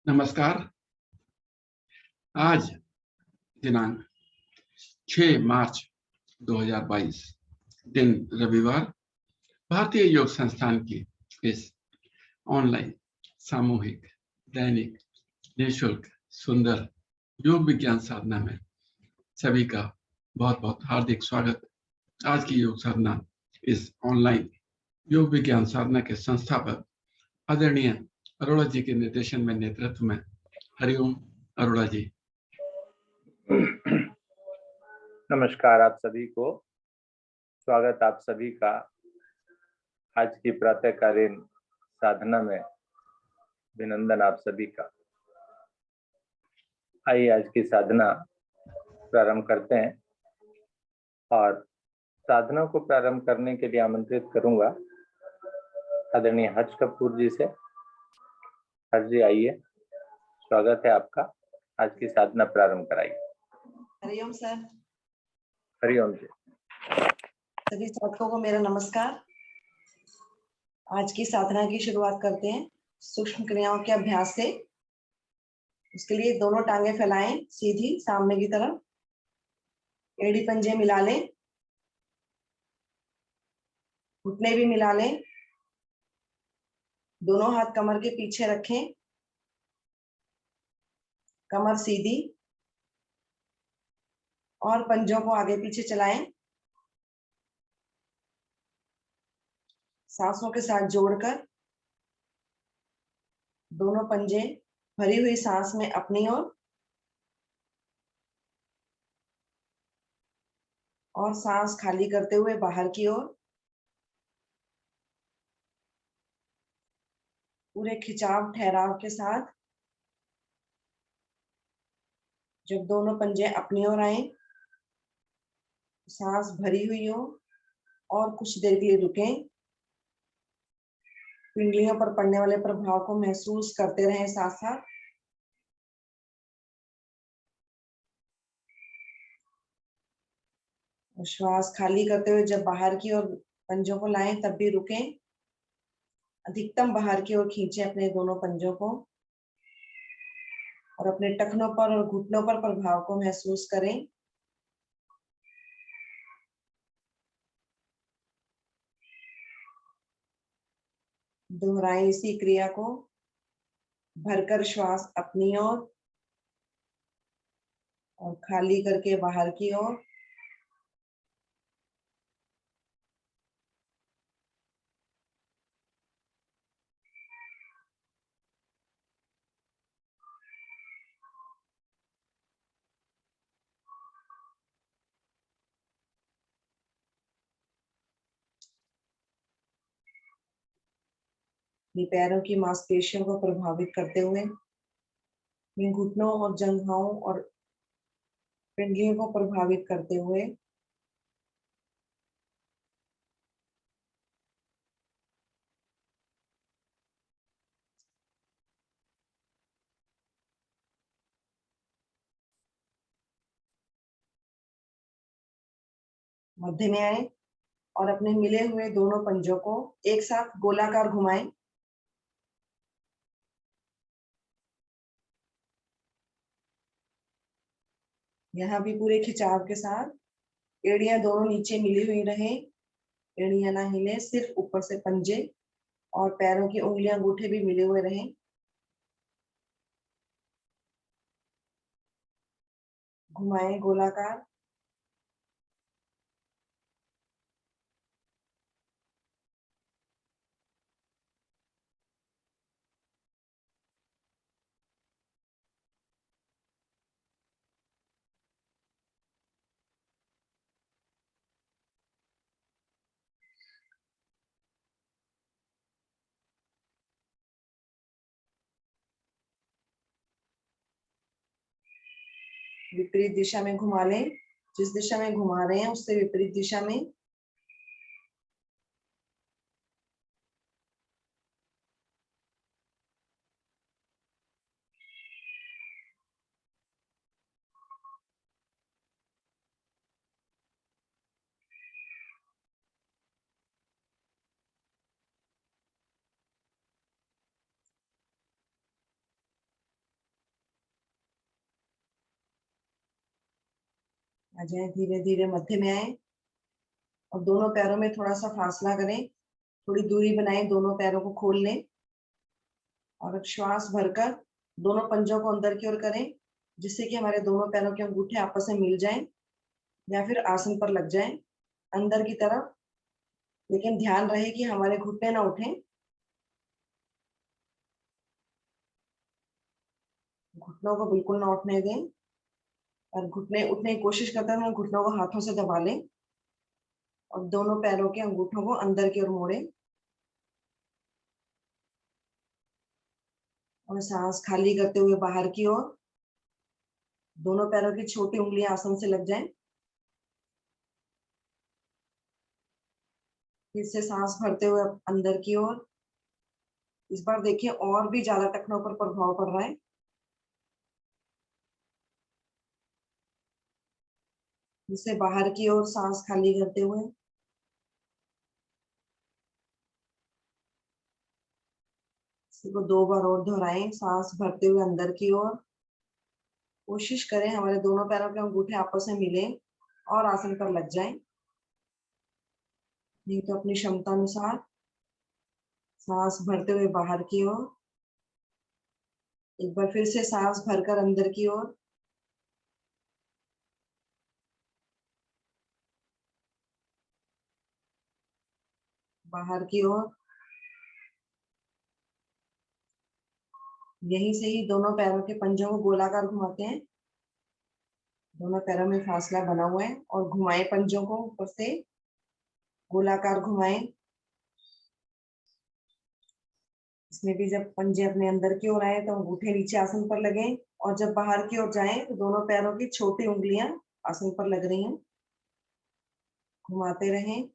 नमस्कार। आज दिनांक 6 मार्च 2022 दिन रविवार भारतीय योग संस्थान की इस ऑनलाइन सामूहिक दैनिक निःशुल्क सुंदर योग विज्ञान साधना में सभी का बहुत बहुत हार्दिक स्वागत। आज की योग साधना इस ऑनलाइन योग विज्ञान साधना के संस्थापक आदरणीय अरोड़ा जी के निर्देशन में नेतृत्व में। हरिओम अरोड़ा जी। नमस्कार आप सभी को, स्वागत आप सभी का आज की प्रातःकालीन साधना में। अभिनंदन आप सभी का। आइए आज की साधना प्रारंभ करते हैं और साधना को प्रारंभ करने के लिए आमंत्रित करूंगा आदरणीय हर्ष कपूर जी से। हर्ष जी आइए, स्वागत है आपका। आज की साधना प्रारंभ कराइए। हरिओम सर। हरिओम जी। सभी साथियों को मेरा नमस्कार। आज की साधना की शुरुआत करते हैं सूक्ष्म क्रियाओं के अभ्यास से। उसके लिए दोनों टांगे फैलाएं सीधी सामने की तरफ, एड़ी पंजे मिला लें, घुटने भी मिला लें, दोनों हाथ कमर के पीछे रखें, कमर सीधी और पंजों को आगे पीछे चलाएं। सांसों के साथ जोड़कर दोनों पंजे भरी हुई सांस में अपनी ओर और सांस खाली करते हुए बाहर की ओर। पूरे खिंचाव ठहराव के साथ जब दोनों पंजे अपनी ओर आए, सांस भरी हुई हो और कुछ देर के लिए रुकें। पिंडलियों पर पड़ने वाले प्रभाव को महसूस करते रहें साथ साथ। श्वास खाली करते हुए जब बाहर की ओर पंजों को लाएं तब भी रुकें। अधिकतम बाहर की ओर खींचें अपने दोनों पंजों को और अपने टखनों पर और घुटनों पर प्रभाव को महसूस करें। दोहराएं इसी क्रिया को। भरकर श्वास अपनी ओर और खाली करके बाहर की ओर। पैरों की मांसपेशियों को प्रभावित करते हुए, घुटनों और जंघाओं और पिंडलियों को प्रभावित करते हुए मध्य में आए और अपने मिले हुए दोनों पंजों को एक साथ गोलाकार घुमाएं। यहाँ भी पूरे खिंचाव के साथ एड़ियां दोनों नीचे मिली हुई रहें, एड़ियां ना हिले, सिर्फ ऊपर से पंजे और पैरों की उंगलियां अंगूठे भी मिले हुए रहें। घुमाएं गोलाकार। विपरीत दिशा में घुमा लें। जिस दिशा में घुमा रहे हैं उससे विपरीत दिशा में। आ जाए, धीरे धीरे मध्य में आए और दोनों पैरों में थोड़ा सा फासला करें, थोड़ी दूरी बनाएं, दोनों पैरों को खोल लें और अब श्वास भरकर दोनों पंजों को अंदर की ओर करें, जिससे कि हमारे दोनों पैरों के अंगूठे आपस में मिल जाएं या फिर आसन पर लग जाएं अंदर की तरफ। लेकिन ध्यान रहे कि हमारे घुटने ना उठें, घुटनों को बिल्कुल ना उठने दें। और घुटने उठने की कोशिश करते हैं, घुटनों को हाथों से दबा लें और दोनों पैरों के अंगूठों को अंदर की ओर मोड़ें और सांस खाली करते हुए बाहर की ओर। दोनों पैरों की छोटी उंगलियां आसन से लग जाएं। फिर से सांस भरते हुए अंदर की ओर। इस बार देखिए और भी ज्यादा टखनों पर प्रभाव पड़ रहा है। जिससे बाहर की ओर सांस खाली करते हुए। इसको 2 बार और दोहराएं, सांस भरते हुए अंदर की ओर। कोशिश करें हमारे दोनों पैरों के अंगूठे आपस में मिले और आसन पर लग जाएं। नहीं तो अपनी क्षमता अनुसार सांस भरते हुए बाहर की ओर। एक बार फिर से सांस भरकर अंदर की ओर। बाहर की ओर। यहीं से ही दोनों पैरों के पंजों को गोलाकार घुमाते हैं। दोनों पैरों में फासला बना हुआ है और घुमाएं पंजों को ऊपर से गोलाकार घुमाएं। इसमें भी जब पंजे अपने अंदर की ओर आए तो अंगूठे नीचे आसन पर लगे और जब बाहर की ओर जाएं तो दोनों पैरों की छोटी उंगलियां आसन पर लग रही हैं। घुमाते रहें।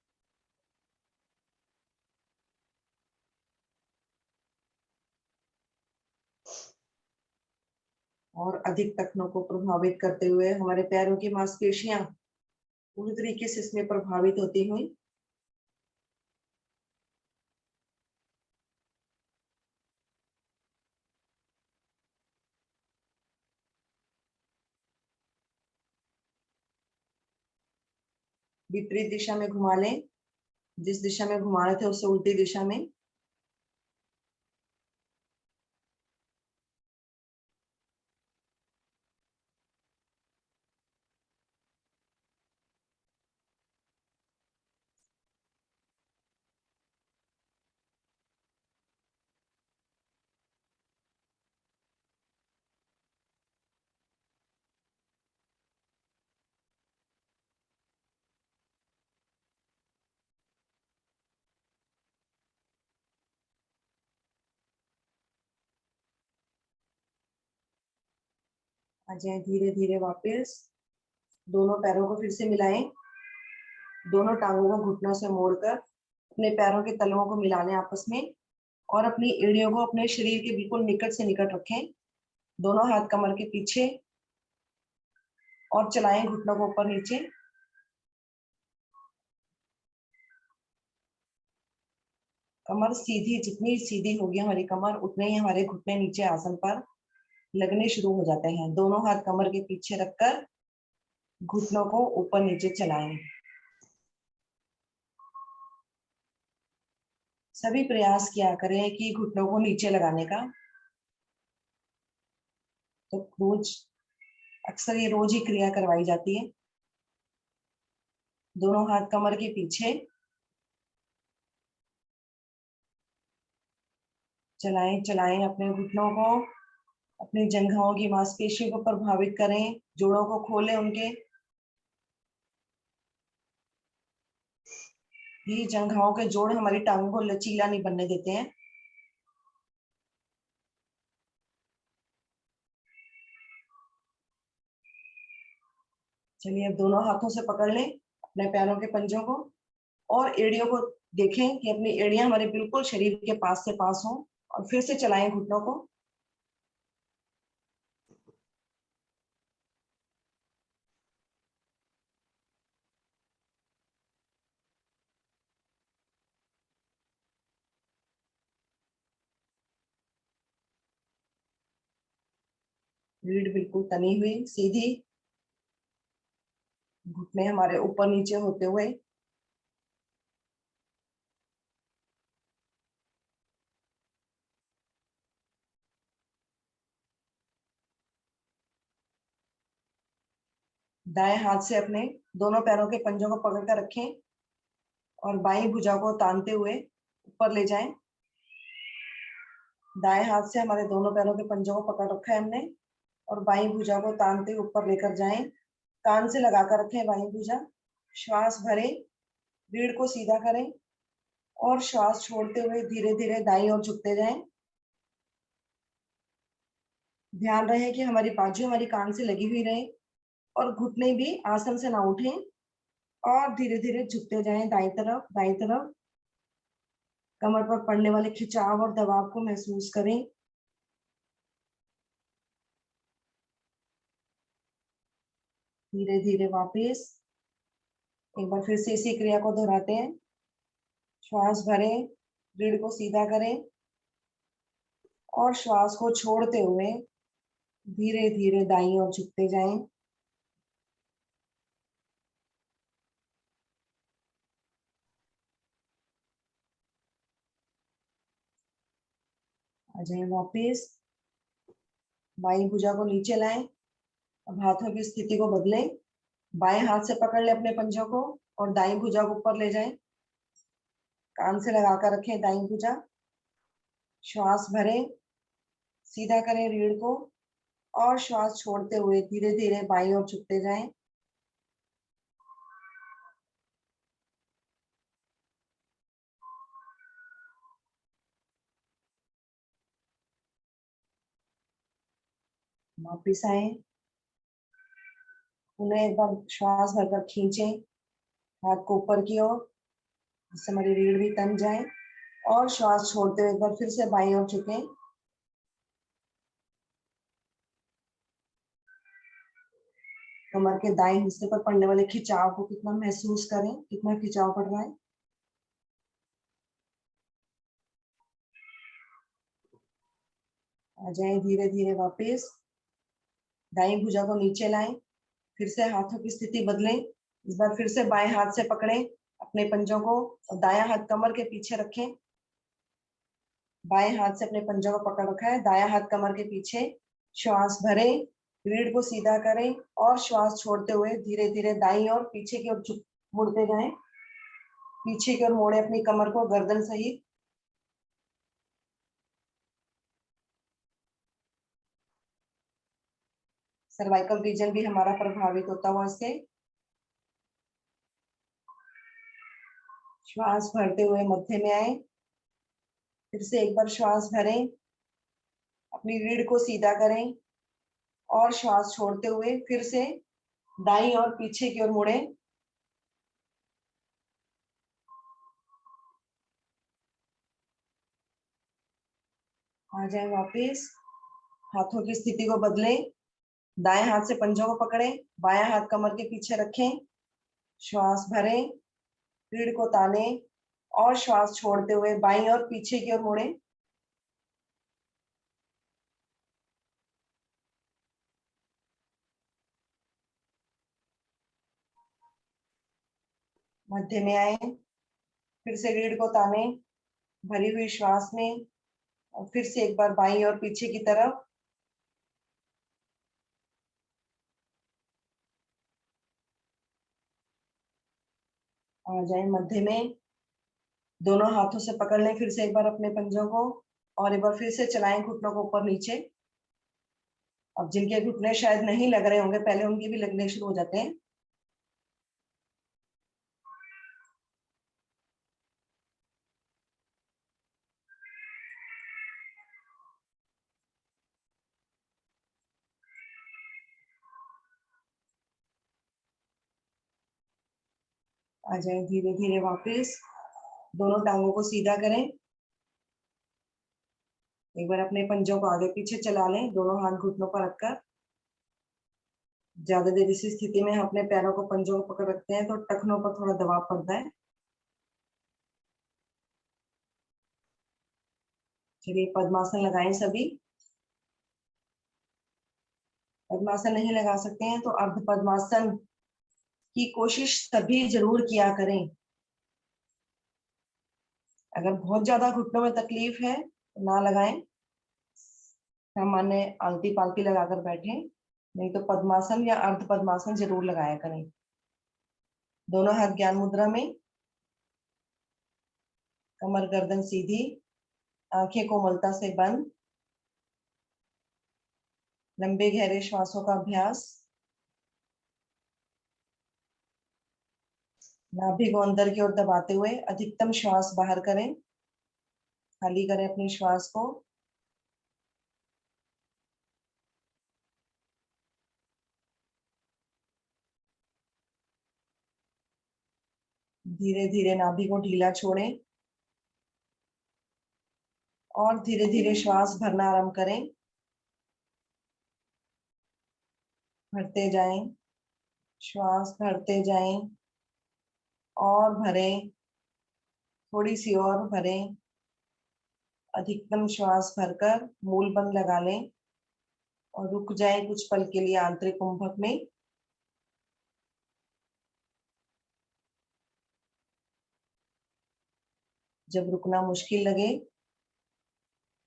और अधिक टखनों को प्रभावित करते हुए हमारे पैरों की मांसपेशियां पूरी तरीके से इसमें प्रभावित होती हुई। विपरीत दिशा में घुमा लें, जिस दिशा में घुमा रहे थे उससे उल्टी दिशा में। आ जाए धीरे धीरे वापस। दोनों पैरों को फिर से मिलाएं। दोनों टांगों को घुटनों से मोड़कर अपने पैरों के तलवों को मिला लें आपस में और अपनी एड़ियों को अपने शरीर के बिल्कुल निकट से निकट रखें। दोनों हाथ कमर के पीछे और चलाएं घुटनों को ऊपर नीचे। कमर सीधी, जितनी सीधी होगी हमारी कमर उतने ही हमारे घुटने नीचे आसन पर लगने शुरू हो जाते हैं। दोनों हाथ कमर के पीछे रखकर घुटनों को ऊपर नीचे चलाएं। सभी प्रयास किया करें कि घुटनों को नीचे लगाने का। तो रोज, अक्सर ये रोज ही क्रिया करवाई जाती है। दोनों हाथ कमर के पीछे चलाएं चलाएं अपने घुटनों को, अपनी जंघाओं की मांसपेशियों को प्रभावित करें, जोड़ों को खोलें उनके। ये जंघाओं के जोड़ हमारी टांगों को लचीला नहीं बनने देते हैं। चलिए अब दोनों हाथों से पकड़ लें अपने पैरों के पंजों को और एड़ियों को देखें कि अपनी एड़ियां हमारे बिल्कुल शरीर के पास से पास हो और फिर से चलाएं घुटनों को। रीढ़ बिल्कुल तनी हुई सीधी। घुटने हमारे ऊपर नीचे होते हुए दाएं हाथ से अपने दोनों पैरों के पंजों को पकड़ कर रखें और बाईं भुजा को तानते हुए ऊपर ले जाएं। दाएं हाथ से हमारे दोनों पैरों के पंजों को पकड़ रखा है हमने और बाईं भुजा को तानते हुए ऊपर लेकर जाएं। कान से लगाकर रखें बाईं भुजा। श्वास भरें, रीढ़ को सीधा करें और श्वास छोड़ते हुए धीरे धीरे दाईं ओर झुकते जाएं। ध्यान रहे कि हमारी बाजू हमारी कान से लगी हुई रहे और घुटने भी आसन से ना उठें और धीरे धीरे झुकते जाएं दाईं तरफ दाईं तरफ। कमर पर पड़ने वाले खिंचाव और दबाव को महसूस करें। धीरे धीरे वापस एक बार फिर से इसी क्रिया को दोहराते हैं। श्वास भरें, रीढ़ को सीधा करें और श्वास को छोड़ते हुए धीरे धीरे दाईं ओर झुकते जाएं। आ जाए वापस। बाईं भुजा को नीचे लाएं। अब हाथों की स्थिति को बदलें। बाएं हाथ से पकड़ ले अपने पंजों को और दाईं भुजा को ऊपर ले जाएं। कान से लगाकर रखें दाईं भुजा। श्वास भरें, सीधा करें रीढ़ को और श्वास छोड़ते हुए धीरे धीरे बाईं ओर झुकते जाएं। वापिस आए। उन्हें एक बार श्वास भरकर खींचें हाथ को ऊपर की ओर, जिससे हमारी रीढ़ भी तन जाए और श्वास छोड़ते हुए एक बार फिर से बाईं ओर झुकें। कमर के दाएं हिस्से पर पड़ने वाले खिंचाव को कितना महसूस करें, कितना खिंचाव पड़ रहा है। आ जाए धीरे धीरे वापस। दाईं भुजा को नीचे लाएं। फिर से हाथों की स्थिति बदलें। इस बार फिर से बाएं हाथ से पकड़ें अपने पंजों को और दायां हाथ कमर के पीछे रखें। बाएं हाथ से अपने पंजों को पकड़ रखा है, दायां हाथ कमर के पीछे। श्वास भरें, रीढ़ को सीधा करें और श्वास छोड़ते हुए धीरे धीरे दाईं ओर पीछे की ओर मुड़ते जाएं। पीछे की ओर मोड़े अपनी कमर को गर्दन सहित। सर्वाइकल रीजन भी हमारा प्रभावित होता हुआ इससे। श्वास भरते हुए मध्य में आए। फिर से एक बार श्वास भरें, अपनी रीढ़ को सीधा करें और श्वास छोड़ते हुए फिर से दाईं और पीछे की ओर मुड़े। आ जाए वापस। हाथों की स्थिति को बदलें। दाएं हाथ से पंजों को पकड़ें, बायां हाथ कमर के पीछे रखें। श्वास भरें, रीढ़ को ताने और श्वास छोड़ते हुए बाईं और पीछे की ओर मुड़े। मध्य में आए। फिर से रीढ़ को ताने भरी हुई श्वास में और फिर से एक बार बाईं और पीछे की तरफ। आ जाए मध्य में। दोनों हाथों से पकड़ लें फिर से एक बार अपने पंजों को और एक बार फिर से चलाएं घुटनों को ऊपर नीचे। अब जिनके घुटने शायद नहीं लग रहे होंगे पहले, उनके भी लगने शुरू हो जाते हैं। आ जाए धीरे धीरे वापस। दोनों टांगों को सीधा करें। एक बार अपने पंजों को आगे पीछे चला लें, दोनों हाथ घुटनों पर रखकर। ज्यादा देर इसी स्थिति में हम अपने पैरों को पंजों को पकड़ रखते हैं तो टखनों पर थोड़ा दबाव पड़ता है। चलिए पद्मासन लगाएं सभी। पद्मासन नहीं लगा सकते हैं तो अर्ध पद्मासन की कोशिश सभी जरूर किया करें। अगर बहुत ज्यादा घुटनों में तकलीफ है तो ना लगाएं, सामान्य आलती पालती लगाकर बैठें, नहीं तो पद्मासन या अर्ध पद्मासन जरूर लगाया करें। दोनों हाथ ज्ञान मुद्रा में, कमर गर्दन सीधी, आंखें कोमलता से बंद, लंबे गहरे श्वासों का अभ्यास। नाभि को अंदर की ओर दबाते हुए अधिकतम श्वास बाहर करें, खाली करें अपनी श्वास को। धीरे धीरे नाभि को ढीला छोड़ें और धीरे धीरे श्वास भरना आरंभ करें। भरते जाएं, श्वास भरते जाएं और भरें, थोड़ी सी और भरें। अधिकतम श्वास भरकर मूल बंद लगा लें और रुक जाएं कुछ पल के लिए आंतरिक कुंभक में। जब रुकना मुश्किल लगे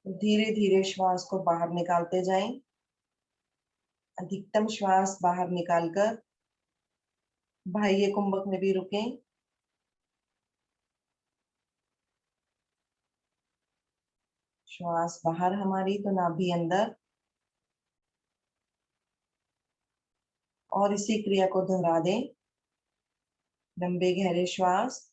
तो धीरे धीरे श्वास को बाहर निकालते जाएं। अधिकतम श्वास बाहर निकालकर बाह्य कुंभक में भी रुकें। श्वास बाहर हमारी तो नाभि अंदर, और इसी क्रिया को दोहरा दें। लंबे गहरे श्वास,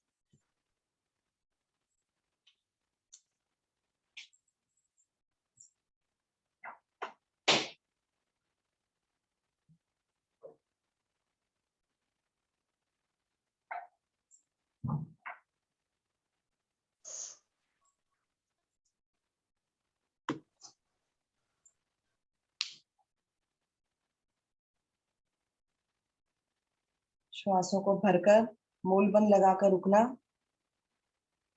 श्वासों को भरकर मूल बंद लगाकर रुकना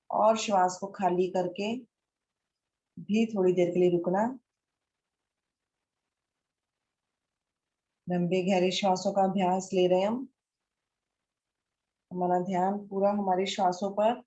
और श्वास को खाली करके भी थोड़ी देर के लिए रुकना। लंबे गहरे श्वासों का अभ्यास ले रहे हैं हम। हमारा ध्यान पूरा हमारे श्वासों पर।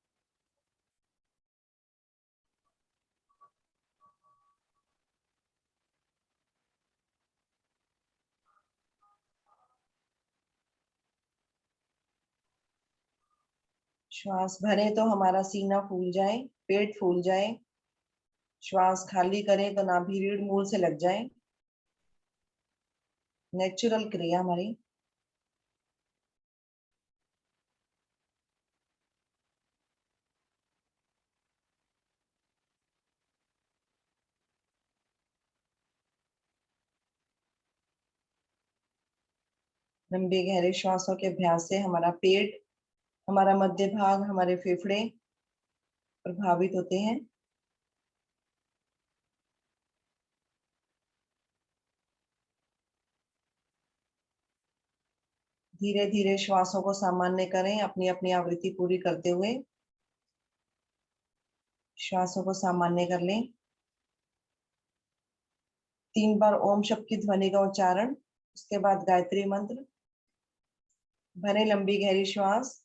श्वास भरे तो हमारा सीना फूल जाए, पेट फूल जाए। श्वास खाली करें तो नाभि रीढ़ मूल से लग जाए। नेचुरल क्रिया हमारी। लंबे गहरे श्वासों के अभ्यास से हमारा पेट, हमारा मध्य भाग, हमारे फेफड़े प्रभावित होते हैं। धीरे धीरे श्वासों को सामान्य करें, अपनी अपनी आवृत्ति पूरी करते हुए श्वासों को सामान्य कर लें। 3 बार ओम शब्द की ध्वनि का उच्चारण, उसके बाद गायत्री मंत्र। भरे लंबी गहरी श्वास।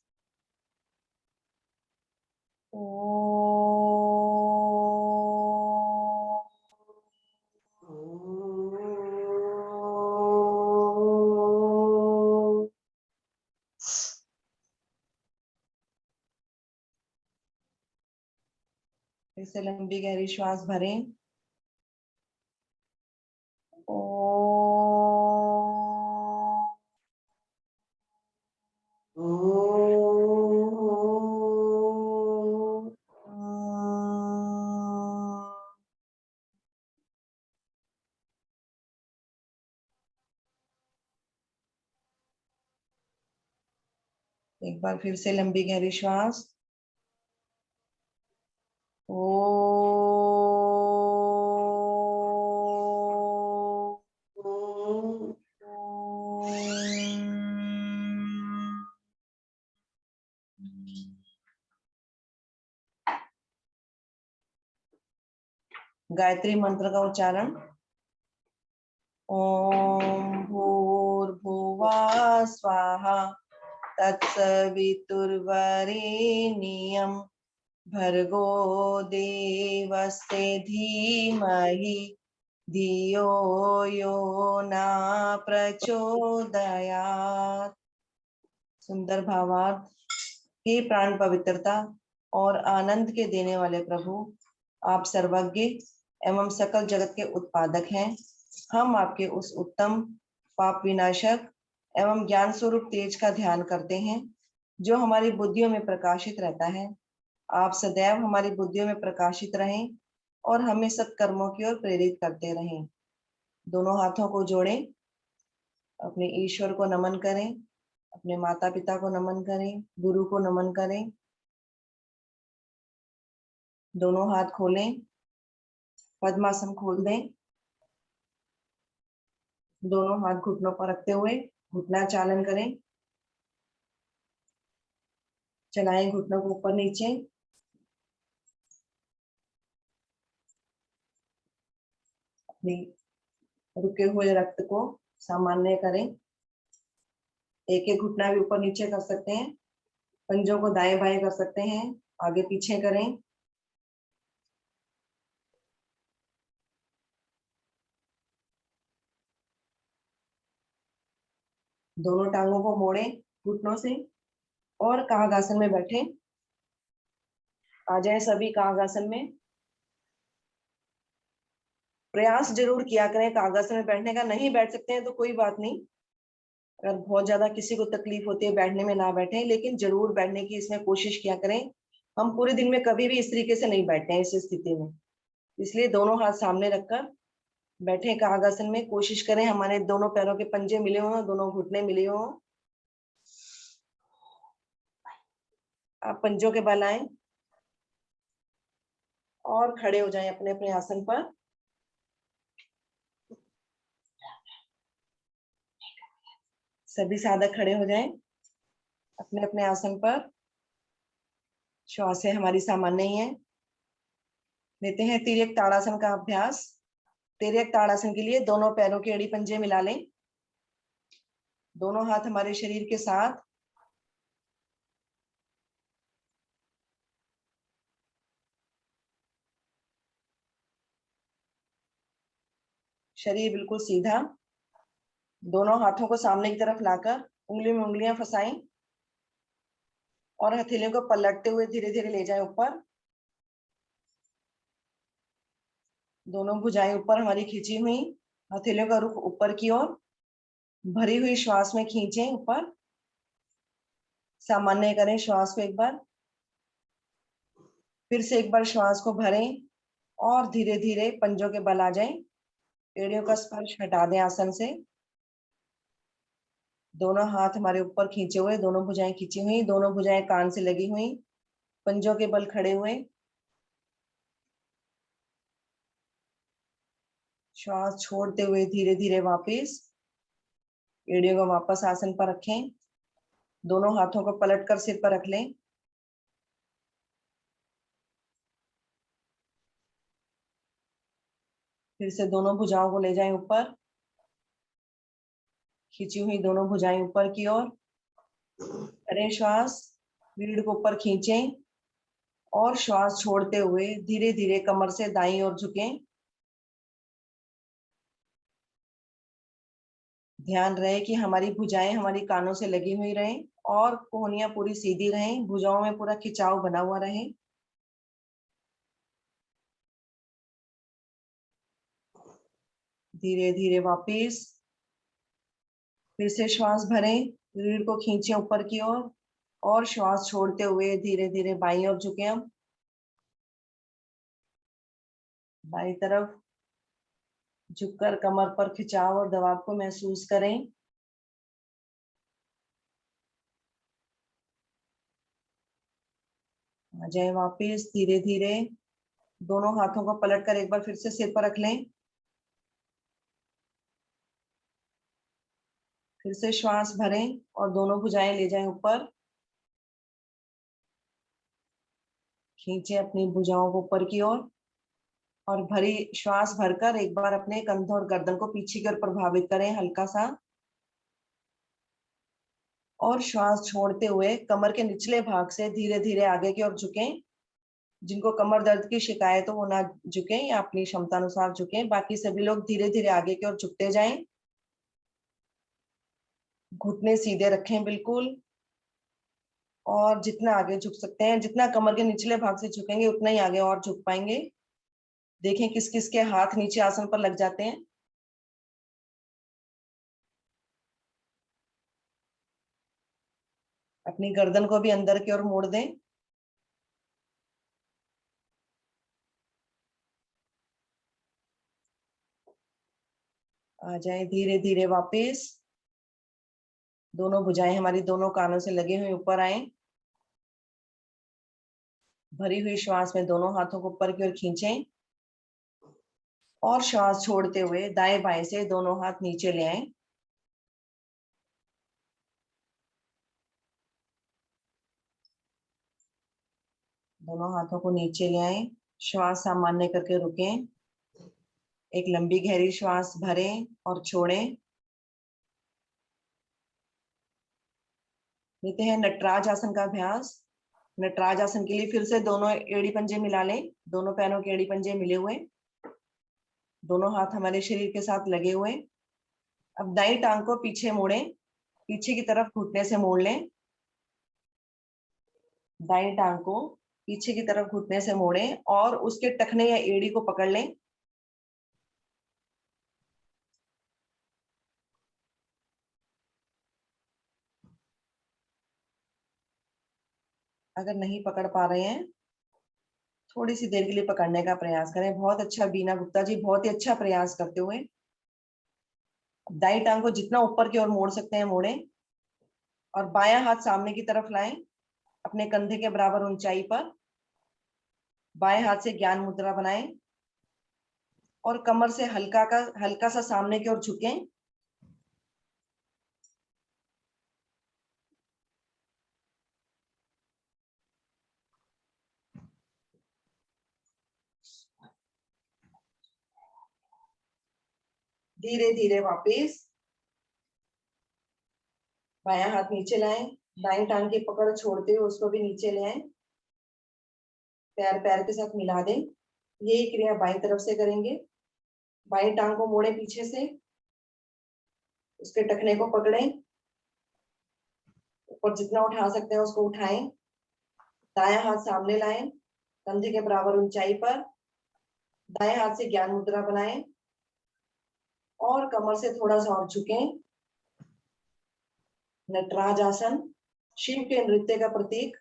फिर से लंबी गहरी श्वास भरें। एक बार फिर से लंबी गहरी श्वास। गायत्री मंत्र का उच्चारण। ओम भूर्भुवः स्वाहा तत्सवितुर्वरेण्यं भर्गो देवस्य धीमहि धियो यो न प्रचोदयात्। सुंदर भावार्थ। हे प्राण पवित्रता और आनंद के देने वाले प्रभु, आप सर्वज्ञ एवं सकल जगत के उत्पादक हैं। हम आपके उस उत्तम पाप विनाशक एवं ज्ञान स्वरूप तेज का ध्यान करते हैं जो हमारी बुद्धियों में प्रकाशित रहता है। आप सदैव हमारी बुद्धियों में प्रकाशित रहें और हमें सत्कर्मों की ओर प्रेरित करते रहें। दोनों हाथों को जोड़ें, अपने ईश्वर को नमन करें, अपने माता पिता को नमन करें, गुरु को नमन करें। दोनों हाथ खोलें, पद्मासन खोल दें। दोनों हाथ घुटनों पर रखते हुए घुटना चालन करें। चलाएं घुटनों को ऊपर नीचे। अपनी रुके हुए रक्त को सामान्य करें। एक एक घुटना भी ऊपर नीचे कर सकते हैं। पंजों को दाएं बाएं कर सकते हैं, आगे पीछे करें। दोनों टांगों को मोड़ें घुटनों से और कागासन में बैठे। आ जाए सभी कागासन में। प्रयास जरूर किया करें कागासन में बैठने का। नहीं बैठ सकते हैं तो कोई बात नहीं, अगर बहुत ज्यादा किसी को तकलीफ होती है बैठने में ना बैठे, लेकिन जरूर बैठने की इसमें कोशिश किया करें। हम पूरे दिन में कभी भी इस तरीके से नहीं बैठते हैं इस स्थिति में, इसलिए दोनों हाथ सामने रखकर बैठे कागासन में। कोशिश करें हमारे दोनों पैरों के पंजे मिले हों, दोनों घुटने मिले हों। आप पंजों के बल आएं और खड़े हो जाएं अपने अपने आसन पर। सभी साधक खड़े हो जाएं अपने अपने आसन पर। श्वासें हमारी सामान्य ही है। लेते हैं तिर्यक ताड़ासन का अभ्यास। तिर्यक ताड़ासन के लिए दोनों पैरों के एड़ी पंजे मिला लें, दोनों हाथ हमारे शरीर के साथ। शरीर बिल्कुल सीधा। दोनों हाथों को सामने की तरफ लाकर उंगली में उंगलियां फंसाएं और हथेलियों को पलटते हुए धीरे धीरे ले जाएं ऊपर। दोनों भुजाएं ऊपर हमारी खींची हुई, हथेलियों का रुख ऊपर की ओर। भरी हुई श्वास में खींचें ऊपर। सामान्य करें श्वास को एक बार, फिर से एक बार श्वास को भरें और धीरे धीरे पंजों के बल आ जाएं। एड़ियों का स्पर्श हटा दें आसन से। दोनों हाथ हमारे ऊपर खींचे हुए, दोनों भुजाएं खींची हुई, दोनों भुजाएं कान से लगी हुई, पंजों के बल खड़े हुए। श्वास छोड़ते हुए धीरे धीरे वापस एड़ियों को वापस आसन पर रखें। दोनों हाथों को पलटकर सिर पर रख लें। फिर से दोनों भुजाओं को ले जाएं ऊपर, खींची हुई दोनों भुजाएं ऊपर की ओर। करें श्वास, रीढ़ को ऊपर खींचें और श्वास छोड़ते हुए धीरे धीरे कमर से दाईं ओर झुकें। ध्यान रहे कि हमारी भुजाएं हमारी कानों से लगी हुई रहें और कोहनियां पूरी सीधी रहें, भुजाओं में पूरा खिंचाव बना हुआ रहे। धीरे धीरे वापस फिर से श्वास भरें, रीढ़ को खींचे ऊपर की ओर और श्वास छोड़ते हुए धीरे धीरे बाईं ओर झुके। हम बाईं तरफ झुककर कमर पर खिंचाव और दबाव को महसूस करें। आ जाए वापिस धीरे धीरे। दोनों हाथों को पलटकर एक बार फिर से सिर पर रख लें। फिर से श्वास भरें और दोनों भुजाएं ले जाएं ऊपर। खींचे अपनी भुजाओं को ऊपर की ओर और भरी श्वास भरकर एक बार अपने कंधों और गर्दन को पीछे की ओर प्रभावित करें हल्का सा। और श्वास छोड़ते हुए कमर के निचले भाग से धीरे धीरे आगे की ओर झुकें। जिनको कमर दर्द की शिकायत हो वो ना झुकें या अपनी क्षमता अनुसार झुकें। बाकी सभी लोग धीरे धीरे आगे की ओर झुकते जाएं। घुटने सीधे रखें बिल्कुल, और जितना आगे झुक सकते हैं, जितना कमर के निचले भाग से झुकेंगे उतना ही आगे और झुक पाएंगे। देखें किस किस के हाथ नीचे आसन पर लग जाते हैं। अपनी गर्दन को भी अंदर की ओर मोड़ दें। आ जाए धीरे धीरे वापस। दोनों भुजाएं हमारी दोनों कानों से लगे हुए ऊपर आए। भरी हुई श्वास में दोनों हाथों को ऊपर की ओर खींचें और श्वास छोड़ते हुए दाएं बाएं से दोनों हाथ नीचे ले आए। दोनों हाथों को नीचे ले आए। श्वास सामान्य करके रुकें। एक लंबी गहरी श्वास भरें और छोड़ें। लेते हैं नटराज आसन का अभ्यास। नटराज आसन के लिए फिर से दोनों एड़ी पंजे मिला लें। दोनों पैरों के एड़ी पंजे मिले हुए, दोनों हाथ हमारे शरीर के साथ लगे हुए। अब दाईं टांग को पीछे मोड़ें, पीछे की तरफ घुटने से मोड़ लें। दाईं टांग को पीछे की तरफ घुटने से मोड़ें और उसके टखने या एड़ी को पकड़ लें। अगर नहीं पकड़ पा रहे हैं, थोड़ी सी देर के लिए पकड़ने का प्रयास करें। बहुत अच्छा बीना गुप्ता जी, बहुत ही अच्छा प्रयास करते हुए। दाईं टांग को जितना ऊपर की ओर मोड़ सकते हैं मोड़ें और बायां हाथ सामने की तरफ लाएं, अपने कंधे के बराबर ऊंचाई पर। बाएं हाथ से ज्ञान मुद्रा बनाएं और कमर से हल्का सा सामने की ओर झुकें। धीरे धीरे वापस बायां हाथ नीचे लाएं। दाईं टांग की पकड़ छोड़ते हुए उसको भी नीचे ले आएं। पैर पैर के साथ मिला दें। यही क्रिया बाईं तरफ से करेंगे। बाईं टांग को मोड़े पीछे से, उसके टखने को पकड़ें, ऊपर जितना उठा सकते हैं उसको उठाएं। दायां हाथ सामने लाएं, कंधे के बराबर ऊंचाई पर। दाएं हाथ से ज्ञान मुद्रा बनाएं और कमर से थोड़ा सा और झुकें। नटराज आसन शिव के नृत्य का प्रतीक।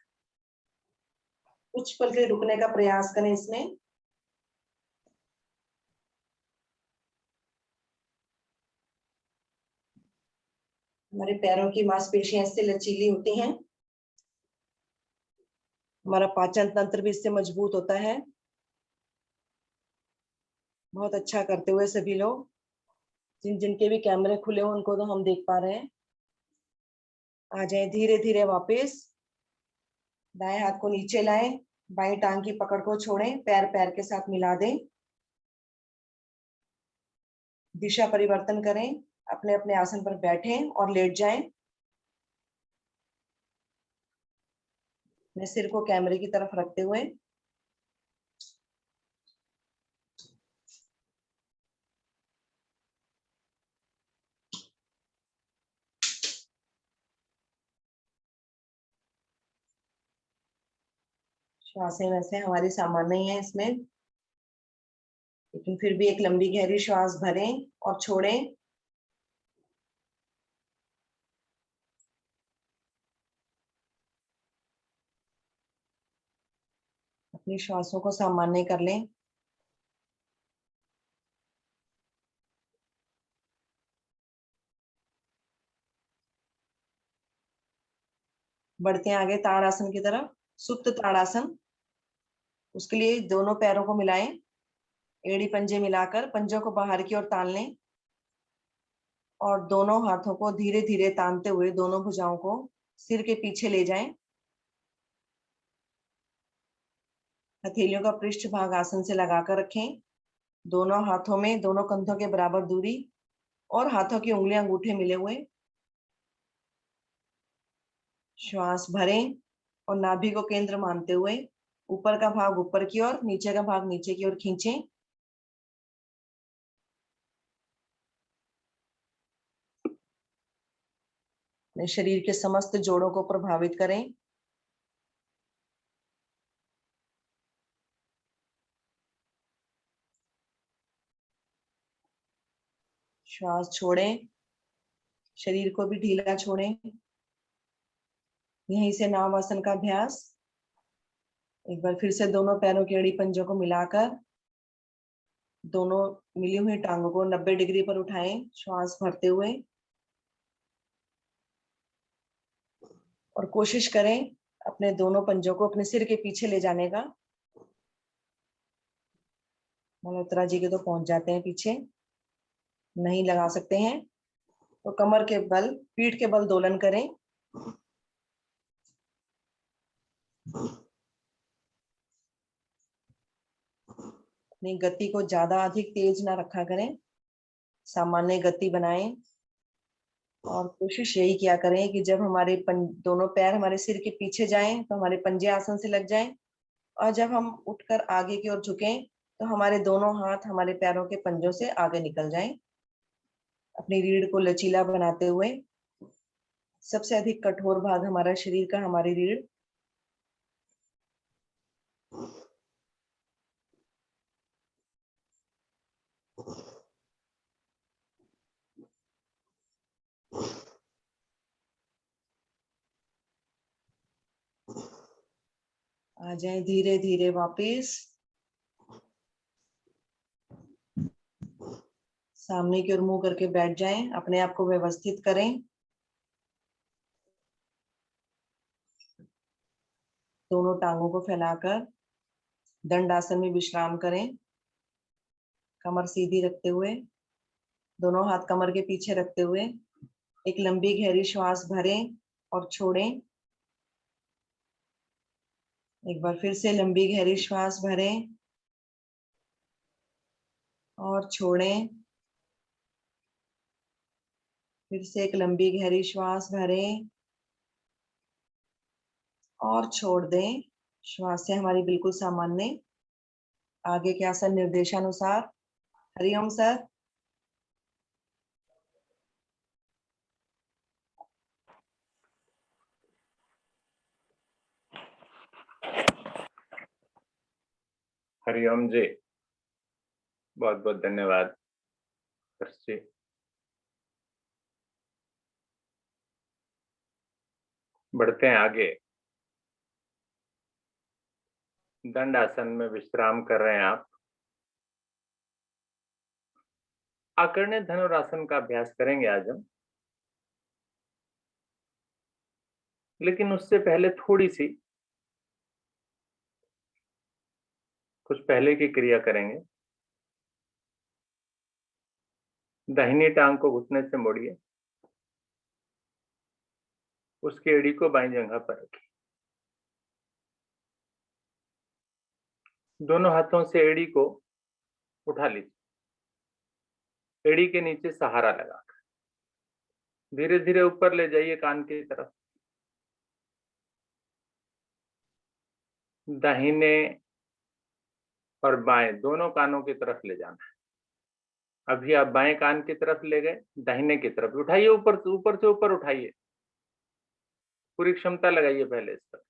कुछ पल के लिए रुकने का प्रयास करें इसमें। हमारे पैरों की मांसपेशियां इससे लचीली होती हैं। हमारा पाचन तंत्र भी इससे मजबूत होता है। बहुत अच्छा करते हुए सभी लोग। जिनके भी कैमरे खुले हो उनको तो हम देख पा रहे हैं। आ जाए धीरे धीरे वापस। दाएं हाथ को नीचे लाएं, बाईं टांग की पकड़ को छोड़ें, पैर पैर के साथ मिला दें। दिशा परिवर्तन करें, अपने अपने आसन पर बैठें और लेट जाएं। अपने सिर को कैमरे की तरफ रखते हुए। श्वासें वैसे हमारी सामान्य ही है इसमें, लेकिन फिर भी एक लंबी गहरी श्वास भरें और छोड़ें। अपनी श्वासों को सामान्य कर लें। बढ़ते हैं आगे ताड़ासन की तरफ। सुप्त ताड़ासन। उसके लिए दोनों पैरों को मिलाएं, एड़ी पंजे मिलाकर पंजों को बाहर की ओर तान लें और दोनों हाथों को धीरे धीरे तानते हुए दोनों भुजाओं को सिर के पीछे ले जाएं। हथेलियों का पृष्ठ भाग आसन से लगाकर रखें। दोनों हाथों में दोनों कंधों के बराबर दूरी और हाथों की उंगलियां अंगूठे मिले हुए। श्वास भरें और नाभि को केंद्र मानते हुए ऊपर का भाग ऊपर की ओर, नीचे का भाग नीचे की ओर खींचें। अपने शरीर के समस्त जोड़ों को प्रभावित करें। श्वास छोड़ें, शरीर को भी ढीला छोड़ें। यहीं से नावासन का अभ्यास। एक बार फिर से दोनों पैरों की एड़ी पंजों को मिलाकर दोनों मिली हुई टांगों को 90 डिग्री पर उठाएं, श्वास भरते हुए। और कोशिश करें अपने दोनों पंजों को अपने सिर के पीछे ले जाने का। मल्होत्रा जी के तो पहुंच जाते हैं पीछे, नहीं लगा सकते हैं तो कमर के बल, पीठ के बल दोलन करें। अपनी गति को ज्यादा अधिक तेज ना रखा करें, सामान्य गति बनाएं। और कोशिश यही किया करें कि जब हमारे दोनों पैर हमारे सिर के पीछे जाएं तो हमारे पंजे आसन से लग जाएं, और जब हम उठकर आगे की ओर झुकें तो हमारे दोनों हाथ हमारे पैरों के पंजों से आगे निकल जाएं। अपनी रीढ़ को लचीला बनाते हुए, सबसे अधिक कठोर भाग हमारा शरीर का हमारी रीढ़। आ जाएं धीरे धीरे वापस। सामने की ओर मुंह करके बैठ जाएं, अपने आप को व्यवस्थित करें। दोनों टांगों को फैलाकर दंडासन में विश्राम करें, कमर सीधी रखते हुए, दोनों हाथ कमर के पीछे रखते हुए एक लंबी गहरी श्वास भरें और छोड़ें। एक बार फिर से लंबी गहरी श्वास भरें और छोड़ें। फिर से एक लंबी गहरी श्वास भरें और छोड़ दें। श्वास से हमारी बिल्कुल सामान्य। आगे के आसन निर्देशानुसार। हरिओम सर। हरिओम जी, बहुत बहुत धन्यवाद जी। बढ़ते हैं आगे। दंड आसन में विश्राम कर रहे हैं आप। आकर्ण्य धनुरासन का अभ्यास करेंगे आज हम, लेकिन उससे पहले थोड़ी सी कुछ पहले की क्रिया करेंगे। दाहिनी टांग को घुटने से मोड़िए, उसकी एड़ी को बाईं जगह पर रखिए। दोनों हाथों से एड़ी को उठा लीजिए, एड़ी के नीचे सहारा लगाकर धीरे धीरे ऊपर ले जाइए कान की तरफ। दाहिने और बाएं दोनों कानों की तरफ ले जाना है। अभी आप बाएं कान की तरफ ले गए, दाहिने की तरफ उठाइए, ऊपर से ऊपर उठाइए, पूरी क्षमता लगाइए पहले इस पर।